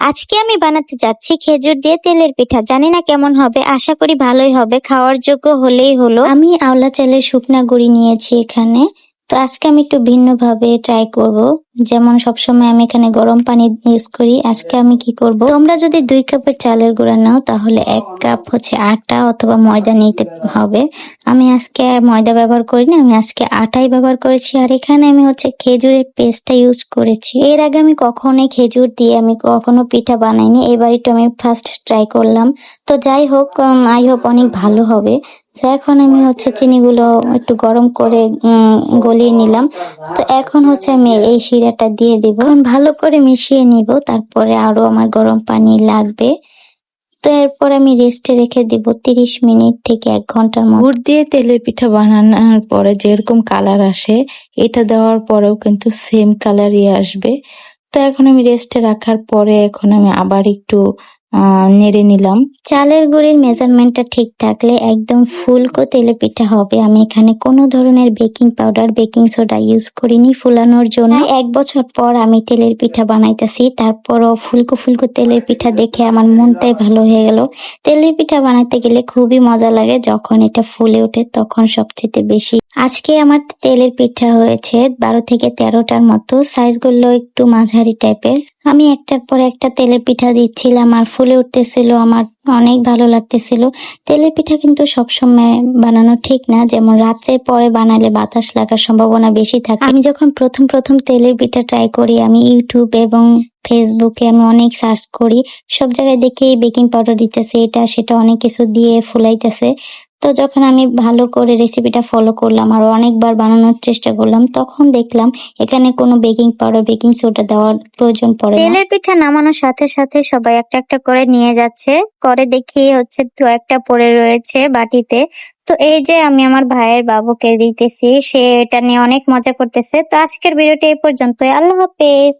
আজকে আমি বানাতে যাচ্ছি খেজুর দিয়ে তেলের পিঠা। জানি না কেমন হবে, আশা করি ভালোই হবে, খাওয়ার যোগ্য হলেই হলো। আমি আওলা চালের শুকনা গুঁড়ি নিয়েছি এখানে। তো আজকে আমি একটু ভিন্ন ভাবে ট্রাই করব। যেমন সবসময় আমি এখানে গরম পানি ইউজ করি, আজকে আমি কি করব, তোমরা যদি 2 কাপের চালের গুঁড়া নাও তাহলে 1 কাপ আটা অথবা ময়দা নিতে হবে। আমি আজকে ময়দা ব্যবহার করিনি, আমি আজকে আটাই ব্যবহার করেছি। আর এখানে আমি খেজুরের পেস্টটা ইউজ করেছি। এর আগে আমি কখনোই খেজুর দিয়ে আমি কখনো পিঠা বানাইনি, এবারই তো আমি ফার্স্ট ট্রাই করলাম। তো যাই হোক, আই হোপ অনেক ভালো হবে। তো এখন আমি চিনিগুলো একটু গরম করে গলিয়ে নিলাম। তো এখন আমি এই শিরাটা দিয়ে দিব, এখন ভালো করে মিশিয়ে নিব। তারপরে আরো আমার গরম পানি লাগবে। তো এরপর আমি রেস্টে রেখে দিব 30 মিনিট থেকে 1 ঘন্টার মতো। গুড় দিয়ে তেলের পিঠা বানানোর পরে যেরকম কালার আসে, এটা দেওয়ার পরেও কিন্তু সেম কালারই আসবে। তো এখন আমি রেস্টে রাখার পরে এখন আমি আবার একটু নেড়ে নিলাম। চালের গুঁড়ির মেজারমেন্টটা ঠিক থাকলে একদম ফুলকো তেলে পিঠা হবে। আমি এখানে কোনো ধরনের baking powder, baking soda use করিনি ফুলানোর জন্য। 1 বছর পর আমি তেলের পিঠা বানাইতেছি, তারপরও ফুলকো ফুলকো তেলের পিঠা দেখে আমার মনটাই ভালো হয়ে গেল। তেলের পিঠা বানাতে গেলে খুবই মজা লাগে, যখন এটা ফুলে ওঠে তখন সবচেয়ে বেশি। আজকে আমার তেলের পিঠা হয়েছে 12 থেকে 13টার মতো, সাইজগুলো একটু মাঝারি টাইপের। আমি একটার পর একটা তেলের পিঠা দিচ্ছিলাম আর ফুলে উঠতেছিল, আমার অনেক ভালো লাগতেছিল। তেলের পিঠা কিন্তু সবসময় বানানো ঠিক না, যেমন রাত্রের পরে বানালে বাতাস লাগার সম্ভাবনা বেশি থাকে। আমি যখন প্রথম তেলের পিঠা ট্রাই করি, আমি ইউটিউব এবং ফেসবুকে আমি অনেক সার্চ করি, সব জায়গায় দেখি বেকিং পাউডার দিতেছে, এটা সেটা অনেক কিছু দিয়ে ফুলাইতেছে। তো যখন আমি ভালো করে রেসিপিটা ফলো করলাম আর অনেকবার বানানোর চেষ্টা করলাম, তখন দেখলাম এখানে কোনো বেকিং পাউডার, বেকিং সোডা দেওয়ার প্রয়োজন পড়ে না। তেলের পিঠা নামানোর সাথে সাথে সবাই একটা একটা করে নিয়ে যাচ্ছে, করে দেখি তো একটা পড়ে রয়েছে বাটিতে। তো এই যে আমি আমার ভাইয়ের বাবুকে দিতেছি, সে এটা নিয়ে অনেক মজা করতেছে। তো আজকের ভিডিওটি এই পর্যন্তই। আল্লাহ হাফেজ।